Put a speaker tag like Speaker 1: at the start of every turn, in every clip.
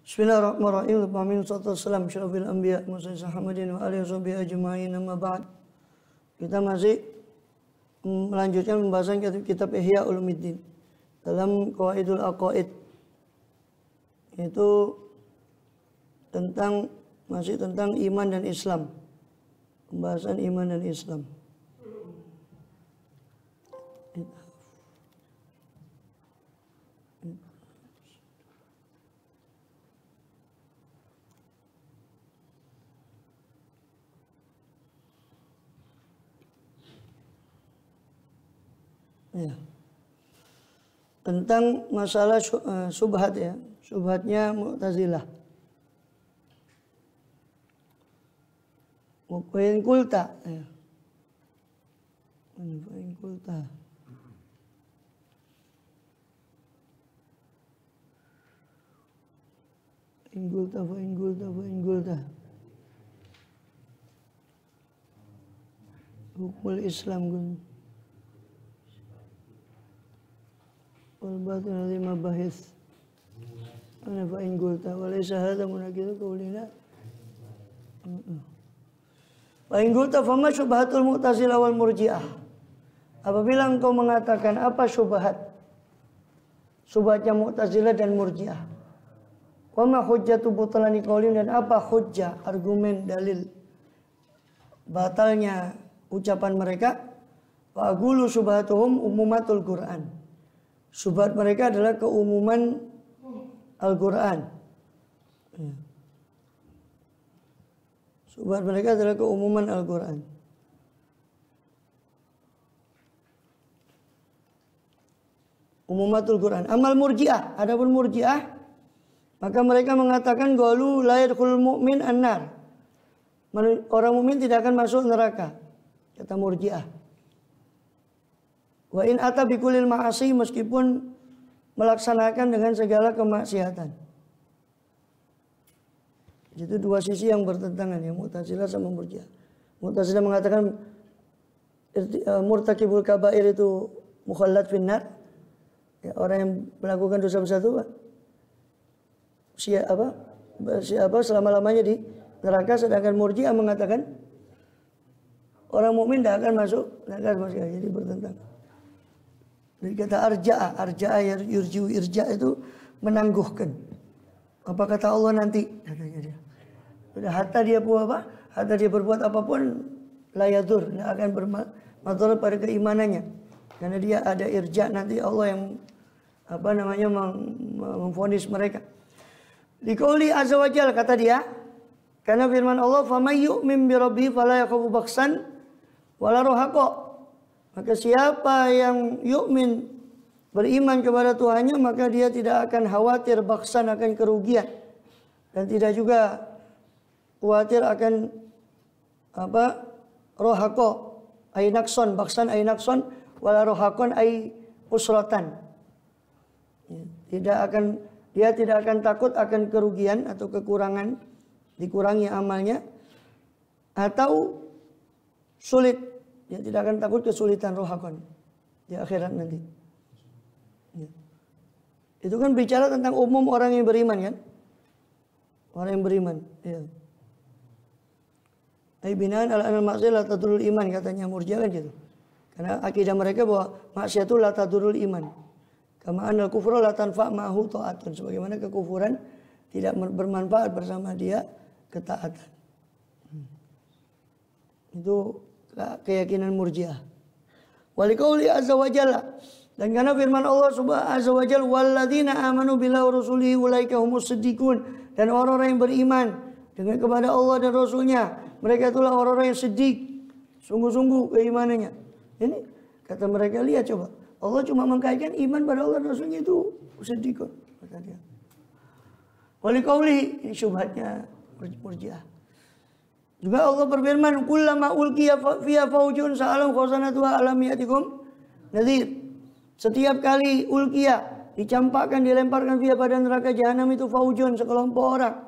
Speaker 1: Bismillahirrahmanirrahim. Amin sallallahu syarafil anbiya Musa Muhammadin wa alihi washabihi ajma'in, amma ba'd. Kita masih melanjutkan pembahasan kitab Ihya Ulumuddin dalam Qawaidul Aqaid, yaitu masih tentang iman dan Islam. Pembahasan iman dan Islam. Ya. Tentang masalah subhat, ya, subhatnya Mu'tazilah. Wain kulta, ya. Wain kulta. Wain kulta. Hukum Islam gun. Walbatul ladzi mabahis ana fa in qulta wa laysa hadha munakidu qawlina fa in qulta fa ma syubhatul mu'tazilah wal murji'ah. Apabila engkau mengatakan apa syubhatnya Mu'tazilah dan Murji'ah, wa ma hujjatu butlani qaulin, dan apa hujjah, argumen, dalil batalnya ucapan mereka, fa aqulu syubhatuhum umumatul Qur'an. Syubhat mereka adalah keumuman Al-Quran. Syubhat mereka adalah keumuman Al-Quran. Umumatul Quran. Amal Murji'ah, adapun Murji'ah, maka mereka mengatakan qalu la yadkhulul mu'min an-nar. Orang mukmin tidak akan masuk neraka, kata Murji'ah. Wa in ata bikulil ma'asi, meskipun melaksanakan dengan segala kemaksiatan. Itu dua sisi yang bertentangan, ya, Mu'tazilah sama Murji'ah. Mu'tazilah mengatakan murtakibul kabair itu mukhallad finnar, ya, orang yang melakukan dosa besar itu siapa selama-lamanya di neraka. Sedangkan Murji'ah mengatakan orang mukmin tidak akan masuk neraka sama sekali. Jadi bertentangan. Dari kata arja'a yurji'u, irja' itu menangguhkan. Apa kata Allah nanti, katanya dia. Sudah hatta dia berbuat apapun, la yadur, tidak akan bermadarat pada keimanannya. Karena dia ada irja', nanti Allah yang memvonis mereka. Liqauli azza wa jalla, kata dia, karena firman Allah, faman yu'min bi rabbihi fala yakhafu baksan wala rahaqa. Maka siapa yang yu'min, beriman kepada Tuhannya, maka dia tidak akan khawatir baksan, akan kerugian, dan tidak juga khawatir akan rohako ay nakson, baksan ay nakson, wala rohakon ay usratan. Dia tidak akan takut akan kerugian atau kekurangan, dikurangi amalnya, atau sulit. Dia tidak akan takut kesulitan rohakon di akhirat nanti. Ya. Itu kan bicara tentang umum orang yang beriman, kan? Orang yang beriman. Ya. Binaan ala maksiat la tadurul iman, katanya Murji'ah, kan gitu. Karena akidah mereka bahwa maksiat itu la tadurul iman. Kama anal kufra la tanfa' ma'hu ta'atun. Sebagaimana kekufuran tidak bermanfaat bersama dia ketaatan. Itu keyakinan Murji'ah. Waliqauli azza wa jalla, dan karena firman Allah subhanahu azza wa jalla, walladzina amanu billahi wa rasulihi ulaika humus siddiqun, dan orang-orang yang beriman dengan kepada Allah dan Rasulnya, mereka itulah orang-orang yang siddiq, sungguh-sungguh keimanannya. Ini kata mereka, lihat coba, Allah cuma mengkaitkan iman pada Allah dan Rasulnya itu siddiqun, kata dia. Waliqauli, ini syubhatnya Murji'ah. Juga Allah berfirman, kullama ulqiya fiha faujun sa'alahum khazanatuha alam ya'tikum nadhir. Setiap kali ulqiya, dicampakkan, dilemparkan fiha pada neraka jahanam itu faujun, sekelompok orang.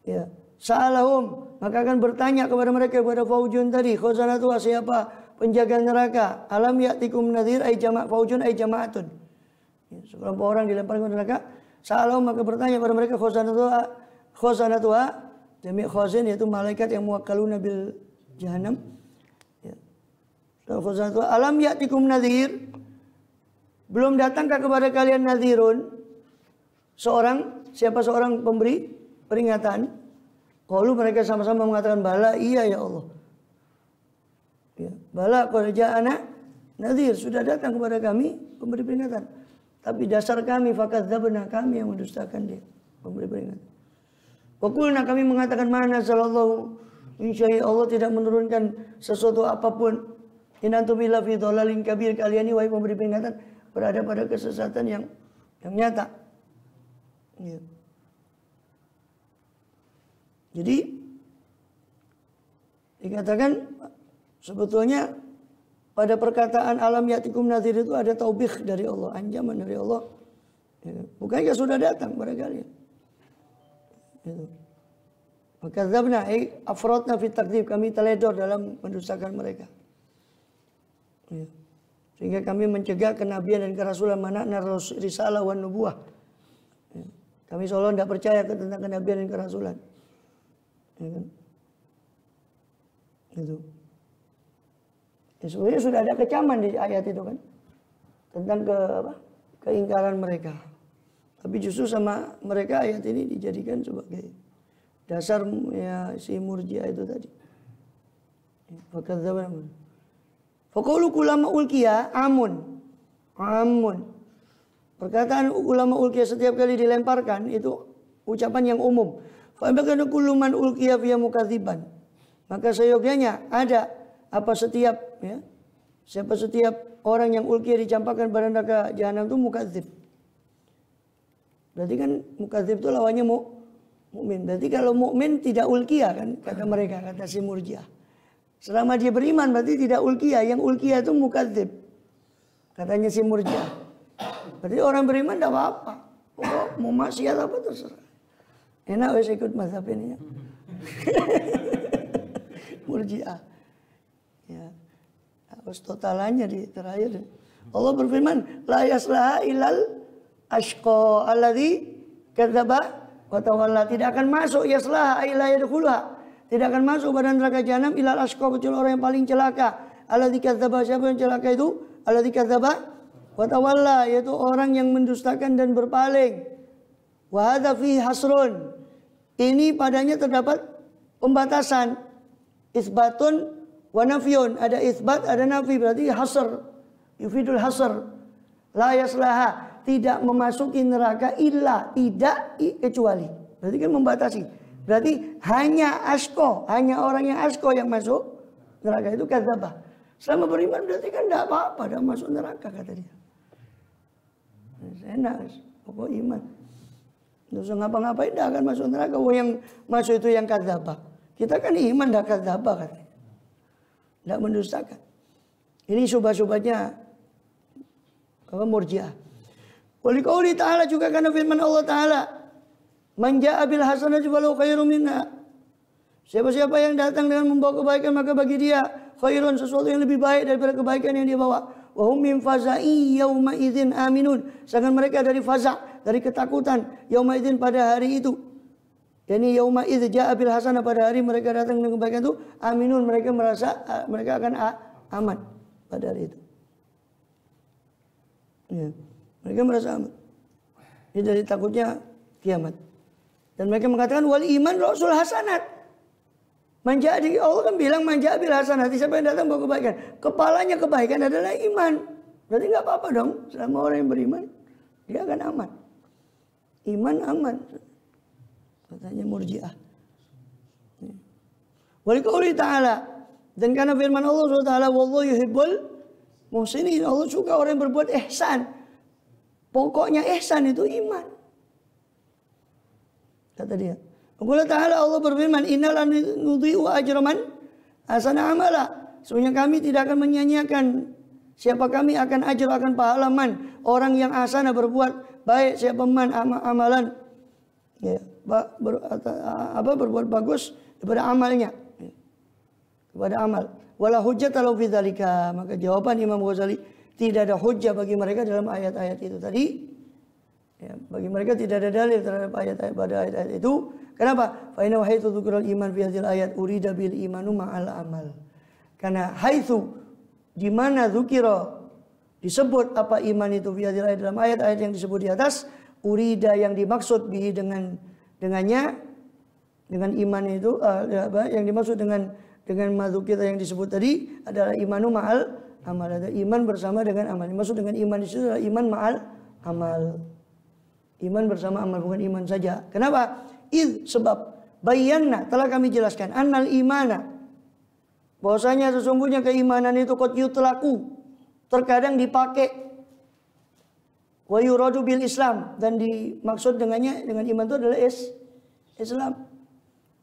Speaker 1: Ya, sa'alahum, maka akan bertanya kepada mereka, kepada faujun tadi, khazanatuha, siapa penjaga neraka, alam ya'tikum nadhir, ay jamak faujun ay jama'atun. Ya, sekelompok orang dilemparkan ke neraka, Sa'alahum maka bertanya pada mereka khazanatuha jami' khazin yaitu malaikat yang muwakkaluna bil jahannam. Ya. Khazanatuha alam ya'tikum nadhir? Belum datangkah kepada kalian nadhirun? Siapa seorang pemberi peringatan? Qalu mereka sama-sama mengatakan bala, iya ya Allah. Ya, bala qad ja'ana nadhir, sudah datang kepada kami pemberi peringatan. Tapi dasar kami fakadzabna, kami yang mendustakan dia pemberi peringatan. Wa qulna, kami mengatakan mana sallallahu insya Allah tidak menurunkan sesuatu apapun. In antum illa fi dhalalin kabir, kalian ini wahai pemberi peringatan berada pada kesesatan yang nyata. Ya. Jadi dikatakan sebetulnya pada perkataan alam ya'tikum nadhir itu ada taubih dari Allah, ancaman dari Allah. Ya. Bukankah sudah datang pada kalian? Gitu. Maka zabna afrodna fit takdzib, kami teledor dalam mendustakan mereka. Ya. Sehingga kami mencegah kenabian dan kerasulan mana risalah wan nubuwah. Ya. Kami seolah tidak percaya tentang kenabian dan kerasulan. Ya kan? Gitu. Ya, sebenarnya sudah ada kecaman di ayat itu kan tentang keingkaran mereka. Tapi justru sama mereka ayat ini dijadikan sebagai dasar ya si Murji'ah itu tadi. Fakadzabna. Faqulu ulama ulqiya amun. Perkataan ulama ulqiya setiap kali dilemparkan itu ucapan yang umum. Fa bakana kullu man ulqiya fiya mukadziban. Maka seyogyanya ada apa setiap orang yang ulqiya dicampakkan pada neraka jahanam itu mukadzib. Berarti kan mukadzib itu lawannya mukmin. Berarti kalau mukmin tidak ulqiya kan kata mereka, kata si Murji'ah. Selama dia beriman berarti tidak ulqiya, yang ulqiya itu mukadzib. Katanya si Murji'ah. Berarti orang beriman tidak apa-apa. Pokok mau maksiat apa terserah. Enak wes ikut mazhab ini ya. Murji'ah. Ya. Harus totalannya di terakhir. Allah berfirman, la yaslaha ilal ashqa alladzi kadzdzaba wa tawalla. Tidak akan masuk yaslaha ila yadkhulha. Tidak akan masuk pada neraka jahanam ilal ashqa, kecuali orang yang paling celaka. Alladzi kadzdzaba, siapa yang celaka itu? Alladzi kadzdzaba wa tawalla, yaitu orang yang mendustakan dan berpaling. Wa hadza fihi hasrun. Ini padanya terdapat pembatasan. Isbatun wa nafyun, ada isbat, ada nafi, berarti hasr. Yufidul hasr. La yaslaha, tidak memasuki neraka illa, tidak kecuali. Berarti kan membatasi. Berarti hanya asko, hanya orang yang asko yang masuk neraka itu kadzdzabah. Selama beriman berarti kan tidak apa-apa, tidak masuk neraka kata dia. Enak, pokok iman. Tidak usah ngapa-ngapain, tidak akan masuk neraka. Oh, yang masuk itu yang kadzdzabah. Kita kan iman tidak kadzdzabah katanya. Tidak mendustakan. Ini subah-subahnya Murji'ah. Waliqauli ta'ala, juga karena firman Allah Ta'ala, man ja'a bil hasanati falahu khairum minha. Siapa-siapa yang datang dengan membawa kebaikan, maka bagi dia khairun, sesuatu yang lebih baik daripada kebaikan yang dia bawa. Wa hum min faza'i yauma idzin aminun. Sedangkan mereka dari faza', dari ketakutan yauma idzin pada hari itu. Yani yauma idz ja'a bil hasanah, pada hari mereka datang dengan kebaikan itu aminun, mereka merasa mereka akan aman pada hari itu. Ya, mereka merasa aman. Ini dari takutnya kiamat. Dan mereka mengatakan wal iman rasul hasanat. Menjadi Allah kan bilang manja bil hasanat, siapa yang datang bawa kebaikan, kepalanya kebaikan adalah iman. Berarti nggak apa-apa dong, selama orang yang beriman dia akan aman. Iman aman. Katanya Murji'ah. Waliqauli ta'ala, dan karena firman Allah SWT, wallahu yuhibbul muhsinin, Allah suka orang yang berbuat ihsan. Pokoknya ihsan itu iman. Kata dia. Allah Ta'ala, Allah berfirman, innal nudhi'u ajraman ahsana amala. Sesungguhnya kami tidak akan menyia-nyiakan, siapa kami akan ajr, akan pahalaman orang yang ahsana berbuat baik, siapa man amalan. Ya, berbuat bagus daripada amalnya, kepada amal. Wala hujjat lahu fi dzalika, maka jawaban Imam Ghazali, tidak ada hujjah bagi mereka dalam ayat-ayat itu tadi. Ya, bagi mereka tidak ada dalil terhadap ayat-ayat pada ayat-ayat itu. Kenapa? Fa inna haitsu dzukira iman fi hadhil ayat urida bil imanu ma'al amal. Karena haitsu di mana dzukira disebut apa iman itu fi hadhil ayat dalam ayat-ayat yang disebut di atas, urida yang dimaksud bihi dengannya dengan iman itu yang dimaksud dengan madzukira yang disebut tadi adalah imanu ma'al amal. Ada iman bersama dengan amal. Maksud dengan iman di situ adalah iman ma'al amal. Iman bersama amal, bukan iman saja. Kenapa? Sebab bayyana telah kami jelaskan annal imana, bahwasanya sesungguhnya keimanan itu qad yutlaku, terkadang dipakai, wa yuradu bil Islam, dan dimaksud dengannya dengan iman itu adalah Islam.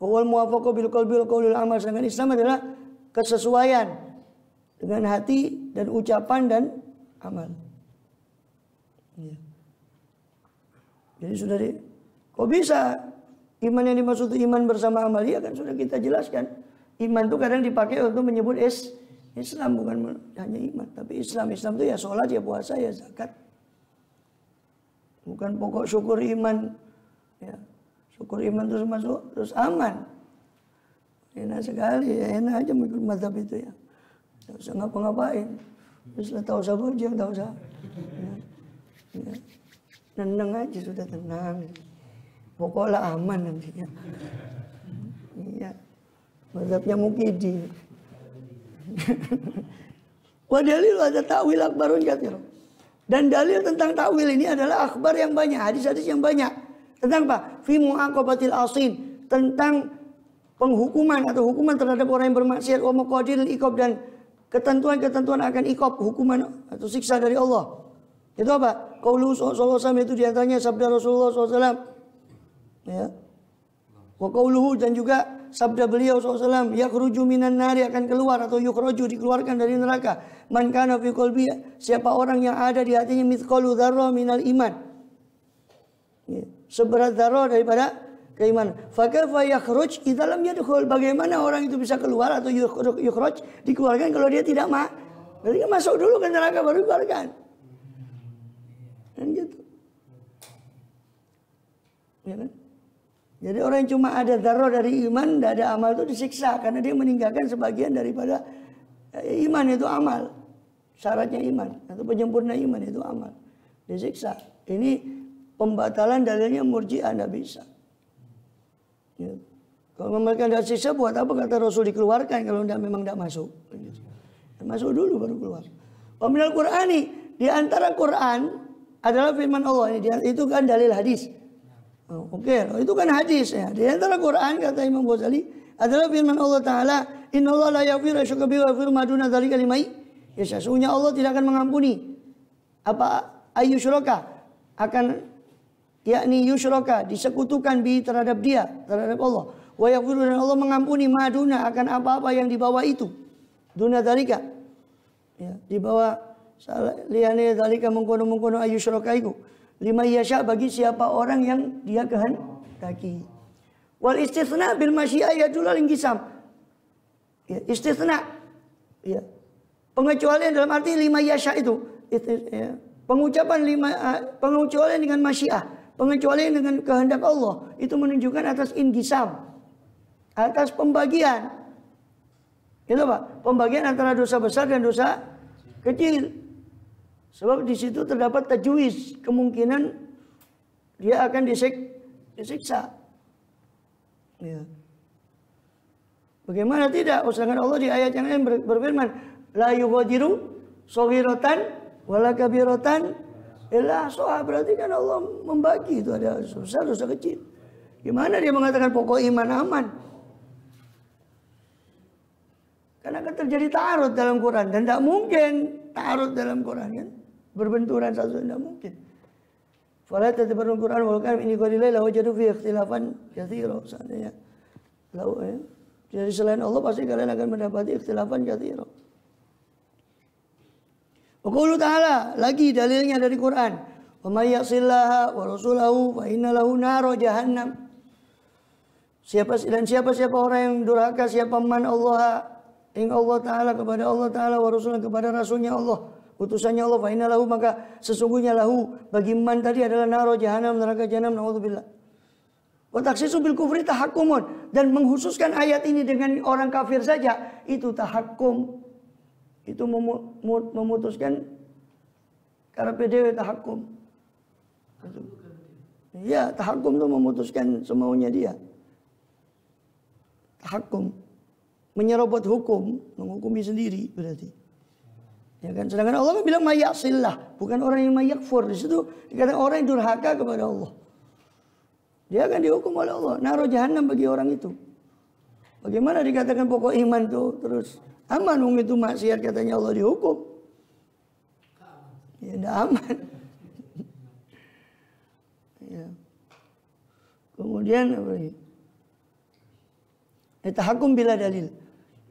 Speaker 1: Wal muwafaqu bil qalbi wal qawli wal amal, sedangkan Islam adalah kesesuaian dengan hati dan ucapan dan amal. Ya. Jadi sudah kok bisa iman yang dimaksud iman bersama amal? Ya kan sudah kita jelaskan. Iman itu kadang dipakai untuk menyebut Islam, bukan hanya iman, tapi Islam itu ya sholat, ya puasa, ya zakat. Bukan pokok syukur iman. Ya. Syukur iman terus masuk terus aman. Enak sekali, ya enak aja mengikut mazhab itu ya. Tidak usah ngapa-ngapain. Terus tahu usah bojong, tahu usah. Ya. Tenang aja, sudah tenang. Pokoknya aman nantinya. Iya. Mazhabnya Muqidi. Wa dalil ada takwil akbarun katsir. Dan dalil tentang takwil ini adalah akhbar yang banyak, hadis-hadis yang banyak. Tentang apa? Fi mu'aqabatil asin, tentang penghukuman atau hukuman terhadap orang yang bermaksiat, wa maqadiril iqab, dan ketentuan-ketentuan akan iqab, hukuman atau siksa dari Allah. Itu apa? Qaulu sallallahu alaihi wasallam, itu diantaranya sabda Rasulullah SAW. Ya. Wa qauluhu, dan juga sabda beliau SAW, yakhruju minan nari, akan keluar atau yukhraju, dikeluarkan dari neraka, man kana fi qalbi, siapa orang yang ada di hatinya mithqalu dzarrah minal iman. Ya. Seberat dzarrah daripada keimanan. Fa kaifa yakhruj idza lam yadkhul, bagaimana orang itu bisa keluar atau yukhraj, dikeluarkan kalau dia tidak berarti kan masuk dulu ke neraka baru dikeluarkan. Dan gitu. Ya kan? Jadi orang yang cuma ada dzarrah dari iman, tidak ada amal, itu disiksa karena dia meninggalkan sebagian daripada iman, itu amal. Syaratnya iman atau penyempurna iman itu amal. Disiksa. Ini pembatalan dalilnya Murji'ah, tidak bisa. Ya. Kalau mereka tidak siksa, buat apa kata Rasul dikeluarkan kalau memang tidak masuk? Masuk dulu baru keluar. Wa minal Qur'ani, di antara Quran adalah firman Allah ini, itu kan dalil hadis. Oke, itu kan hadis ya. Di antara Quran kata Imam Ghazali adalah firman Allah Taala, innallaha la yaghfiru asyiraka bihi wa yaghfiru ma duna dzalika liman yasha. Sesungguhnya Allah tidak akan mengampuni apa ayyusyraka, akan yakni yusyraka, disekutukan bi terhadap dia, terhadap Allah. Wa yaghfiru, dan Allah mengampuni ma duna, akan apa-apa yang di bawah itu. Duna dzalika. Ya, di bawah liane dzalika mengkono-mengkono ayyusyraka iku. Lima yasha, bagi siapa orang yang dia kehendaki. Wal istitsna bil masyiah yadul al-inqisam. Ya, istitsna. Ya. Pengecualian dalam arti lima yasha itu. Ya. Pengecualian dengan masyiah, pengecualian dengan kehendak Allah, itu menunjukkan atas inqisam, atas pembagian. Itu Pak, pembagian antara dosa besar dan dosa kecil. Sebab di situ terdapat tajwiz, kemungkinan dia akan disiksa. Ya. Bagaimana tidak? Sedangkan Allah di ayat yang lain berfirman, la yughadiru shaghiratan wala kabiratan illa ahsaha. Berarti kan Allah membagi, itu ada dosa besar, dosa kecil. Gimana dia mengatakan pokok iman aman? Karena akan terjadi ta'arud dalam Quran, dan tidak mungkin ta'arud dalam Quran kan. Berbenturan satu, tidak mungkin. Fala tadabbarul Quran wa kana inni qadilai la wajadu fi ikhtilafan katsira. Seandainya dari selain Allah pasti kalian akan mendapati ikhtilafan katsira. Wa qaulu ta'ala, lagi dalilnya dari Quran, wa may ya'sillaha wa rasulahu fa inna lahu nar jahannam. Siapa orang yang durhaka, siapa man Allah, ing Allah Ta'ala, kepada Allah Ta'ala, wa Rasulullah, kepada Rasulnya Allah, utusannya Allah, fa inna lahu, maka sesungguhnya lahu bagi man tadi adalah naro jahanam, neraka jahanam, naudzubillah. Wa takhsisu bil kufri tahakkumun, dan menghususkan ayat ini dengan orang kafir saja itu tahakkum. Itu memutuskan karena PDW tahakkum. Ya, tahakkum itu memutuskan semaunya dia. Tahakkum, menyerobot hukum, menghukumi sendiri berarti. Ya kan, sedangkan Allah bilang mayasillah, bukan orang yang mayakfur. Di situ dikatakan orang yang durhaka kepada Allah. Dia akan dihukum oleh Allah, naruh jahanam bagi orang itu. Bagaimana dikatakan pokok iman tuh terus aman, itu maksiat katanya Allah dihukum. Ya tidak aman. Ya. Kemudian apa lagi? Tahakkum bila dalil.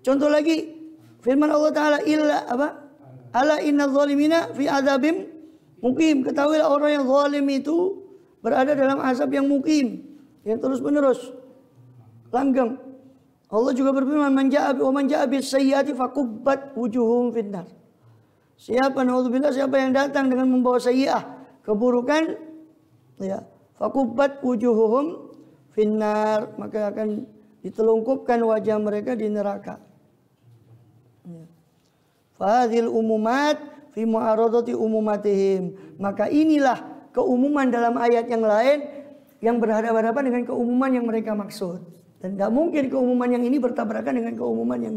Speaker 1: Contoh lagi firman Allah Ta'ala, illa apa? Ala inna zalimina fi azabim muqim. Ketahuilah orang yang zalim itu berada dalam azab yang muqim, yang terus menerus langgeng. Allah juga berfirman, man ja'a bis sayyiati fakubbat wujuhum finnar. Siapa, naudzubillah, siapa yang datang dengan membawa sayyi'ah, keburukan, ya, fakubbat wujuhum finnar, maka akan ditelungkupkan wajah mereka di neraka. Fahadhil umumat fi mu'aradati umumatihim. Maka inilah keumuman dalam ayat yang lain yang berhadapan-hadapan dengan keumuman yang mereka maksud. Dan tidak mungkin keumuman yang ini bertabrakan dengan keumuman yang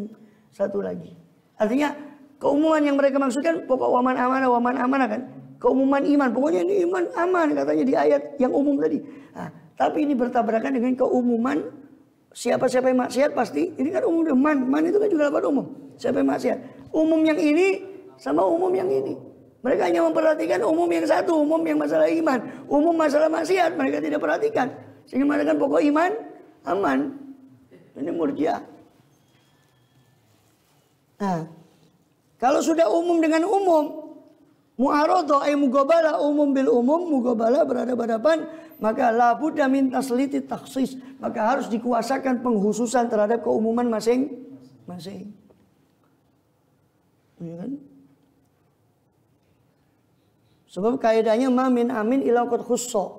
Speaker 1: satu lagi. Artinya keumuman yang mereka maksudkan pokok waman amanah kan. Keumuman iman, pokoknya ini iman aman katanya di ayat yang umum tadi. Nah, tapi ini bertabrakan dengan keumuman siapa-siapa yang maksiat pasti. Ini kan umum, man itu kan juga dapat umum. Siapa yang maksiat. Umum yang ini sama umum yang ini. Mereka hanya memperhatikan umum yang satu, umum yang masalah iman. Umum masalah maksiat mereka tidak perhatikan. Sehingga mengatakan pokok iman aman. Ini Murji'ah. Nah, kalau sudah umum dengan umum, mu'aradhah ay mughabalah, umum bil umum, mughabalah berhadapan-hadapan, maka la budda min tasliti takhsis, maka harus dikuasakan penghususan terhadap keumuman masing-masing. Ya kan? Sebab kaidahnya ma min amin illa qad khussa.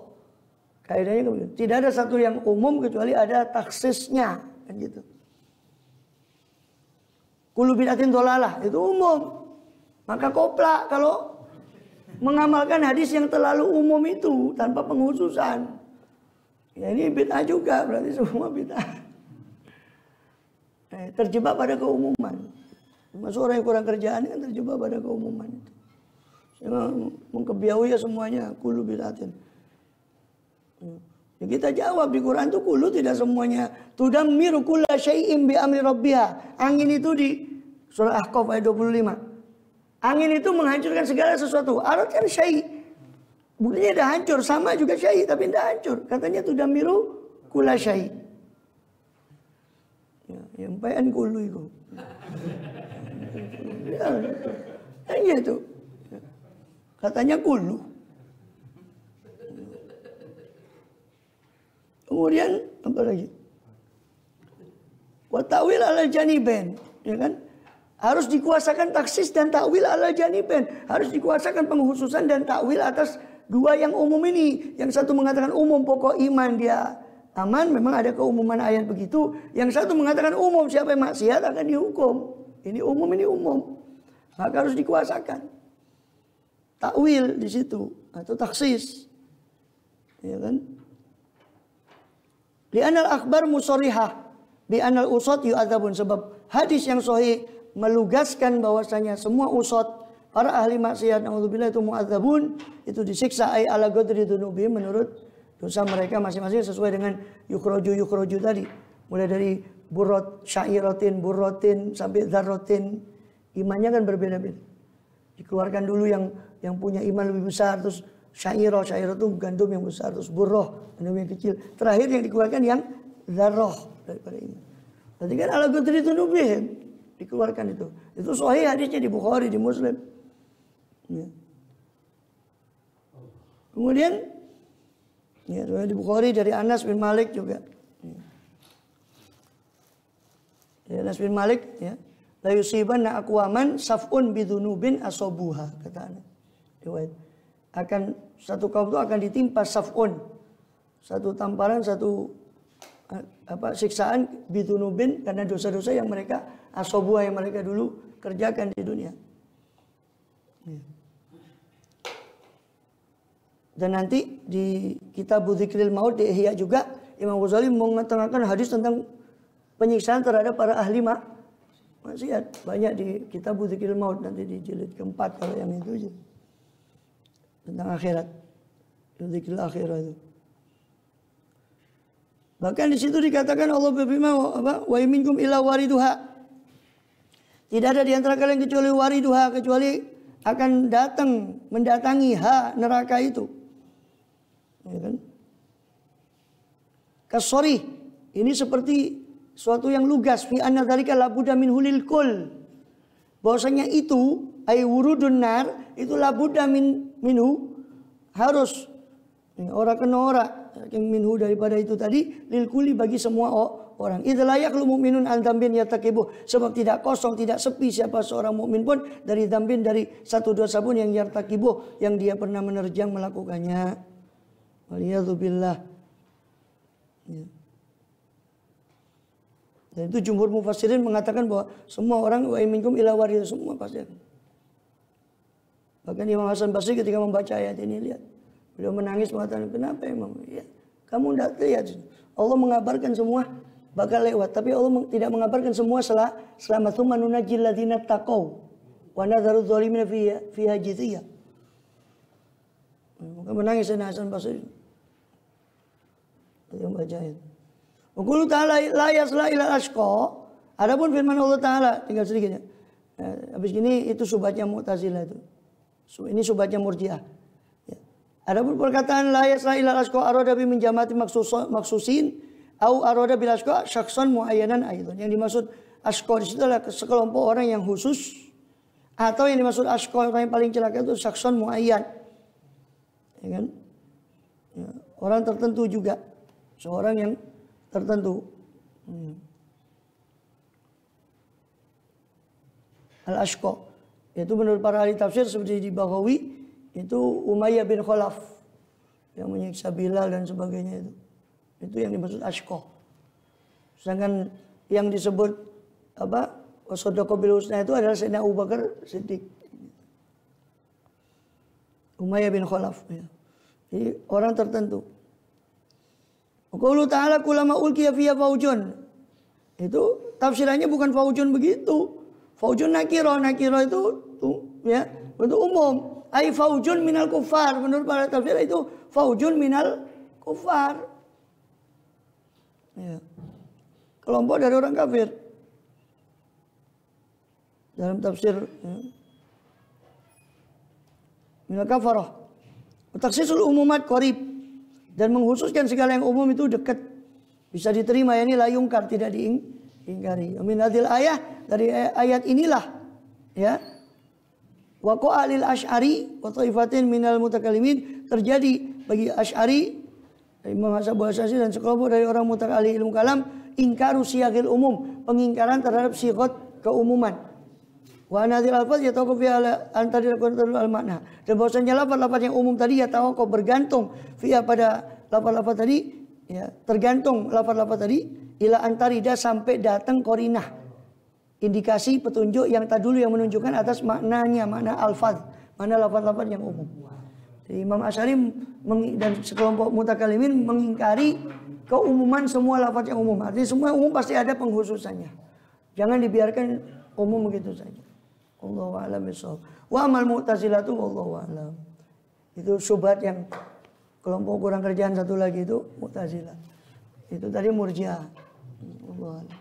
Speaker 1: Kaidahnya begitu. Tidak ada satu yang umum kecuali ada taksisnya, kan gitu. Kullu bid'atin dhalalah itu umum. Maka koplak kalau mengamalkan hadis yang terlalu umum itu tanpa penghususan. Ya ini bid'ah juga, berarti semua bid'ah. Terjebak pada keumuman. Masuk orang yang kurang kerjaan kan terjebak pada keumuman itu. Mengkebiau ya semuanya kullu bid'atin. Ya kita jawab di Quran itu kullu tidak semuanya. Tudammiru kulla syai'in bi amri rabbiha. Angin itu di surah Ahqaf ayat 25. Angin itu menghancurkan segala sesuatu. Arat kan syai'. Buktinya dah hancur, sama juga syai' tapi tidak hancur. Katanya tudammiru kulla syai'. Ya, yang payan kullu itu. Ya, kan gitu. Katanya kullu. Kemudian apa lagi? Wa ta'wil ala janibain, ya kan? Harus dikuasakan taksis dan takwil ala janibain. Harus dikuasakan penghususan dan takwil atas dua yang umum ini. Yang satu mengatakan umum pokok iman dia aman, memang ada keumuman ayat begitu. Yang satu mengatakan umum siapa yang maksiat akan dihukum. Ini umum. Maka harus dikuasakan. Takwil di situ atau taksis. Ya kan? Li'anal akhbar musarihah bi'anal usat yu'adzabun, sebab hadis yang sahih melugaskan bahwasanya semua usat, para ahli maksiat naudzubillah itu mu'adzabun, itu disiksa ay ala qadri dzunubihim, menurut dosa mereka masing-masing sesuai dengan yukhraju tadi. Mulai dari burrot, syairatin, burrotin sampai dzarratin. Imannya kan berbeda-beda. Dikeluarkan dulu yang punya iman lebih besar, terus syairah itu gandum yang besar, terus burroh gandum yang kecil, terakhir yang dikeluarkan yang zarroh daripada iman. Berarti kan ala qadri dzunubihim dikeluarkan itu sahih hadisnya di Bukhari, di Muslim. Ya. Kemudian ya, di Bukhari dari Anas bin Malik juga. Ya. Anas bin Malik ya, la yusibanna aqwaman saf'un bidunubin asobuha, kata riwayat. Akan satu kaum itu akan ditimpa saf'un, satu tamparan, satu siksaan bidunubin karena dosa-dosa yang mereka asobuha, yang mereka dulu kerjakan di dunia. Dan nanti di kitab Dzikril Maut di Ihya juga Imam Ghazali mengetengahkan hadis tentang penyiksaan terhadap para ahli maksiat. Banyak di kitab Dzikril Maut, nanti di jilid keempat kalau yang itu aja. Tentang akhirat. Dzikril akhirat itu. Bahkan di situ dikatakan Allah berfirman, wa minkum illa wariduha. Tidak ada di antara kalian kecuali wariduha, kecuali akan datang mendatangi neraka itu. Ya kan? Kasori, ini seperti suatu yang lugas, fi anna dzalika labudda minhu lil kul. Bahwasanya itu ay wurudun nar, itu labudda minhu, harus ora kena ora yang minhu daripada itu tadi lil kuli bagi semua orang. Idza la yakhlu mu'minun an dzambin yartakibu, sebab tidak kosong, tidak sepi siapa seorang mukmin pun dari dzambin, dari satu dosa pun yang yartakibu, yang dia pernah menerjang melakukannya. Waliyadzubillah. Ya. Dan itu jumhur mufassirin mengatakan bahwa semua orang wa minkum ila warid, semua pasti. Bahkan Imam Hasan Basri ketika membaca ayat ini, lihat beliau menangis mengatakan, kenapa Imam? Ya, kamu tidak lihat, Allah mengabarkan semua bakal lewat, tapi Allah tidak mengabarkan semua selamat. Tsumma nunajjil ladzina taqaw wa nadharu dzalimina fiha jithiya. Maka menangis Hasan Basri. Yang baca itu. Wa qulu ta'ala la yasla ila ashqa. Adapun firman Allah Ta'ala, tinggal sedikit ya. Habis ini itu subatnya Mu'tazilah itu. Ini subatnya Murji'ah. Ya. Adapun perkataan la yasla ila ashqa arada bi min jama'ati maksusin au arada bil ashqa syakhsan muayyanan aidan. Yang dimaksud ashqa di situ adalah sekelompok orang yang khusus, atau yang dimaksud ashqa orang yang paling celaka itu syakhsan muayyan. Ya kan? Ya. Orang tertentu juga, seorang yang tertentu. Al-Ashqa, itu menurut para ahli tafsir seperti di Baghawi, itu Umayyah bin Khalaf yang menyiksa Bilal dan sebagainya itu. Itu yang dimaksud Ashqa. Sedangkan yang disebut wasadaqa bil husna itu adalah Sayyidina Abu Bakar Siddiq. Umayyah bin Khalaf, ya. Jadi orang tertentu. Qaulu ta'ala kulama ulqiya fiha faujun. Itu tafsirannya bukan faujun begitu. Faujun nakira itu ya, itu umum. Ai faujun minal kufar. Menurut para tafsir itu faujun minal kufar. Ya. Kelompok dari orang kafir. Dalam tafsir ya. Minal kafarah. Taksisul umumat qarib. Dan mengkhususkan segala yang umum itu dekat, bisa diterima, ya, ini layungkar, tidak diingkari. Min hadil ayah, dari ayat inilah ya, waqa'a lil asy'ari wa thaifatin minal mutakallimin, terjadi bagi Asy'ari, Imam Hasan Basri dan sekelompok dari orang mutakallim ilmu kalam, ingkaru siyagil umum, pengingkaran terhadap sigat keumuman. Wa nadhil alfaz yatawaqaf ala antara al makna. Dan bahwasanya lafaz-lafaz yang umum tadi yatawaqaf, bergantung fiha pada lafaz-lafaz tadi, ya, tergantung lafaz-lafaz tadi ila antarida, sampai datang qarinah, indikasi petunjuk yang tadi dulu yang menunjukkan atas maknanya, makna alfaz, mana lafaz-lafaz yang umum. Jadi Imam Asy'ari dan sekelompok mutakallimin mengingkari keumuman semua lafaz yang umum. Artinya semua umum pasti ada pengkhususannya. Jangan dibiarkan umum begitu saja. Allahu a'lam bishawab. Wa amal Mu'tazilah itu wallahu a'lam. Itu syubhat yang kelompok kurang kerjaan satu lagi itu Mu'tazilah. Itu tadi Murji'ah. Allahu a'lam.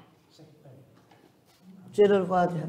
Speaker 1: Sirul Fatihah.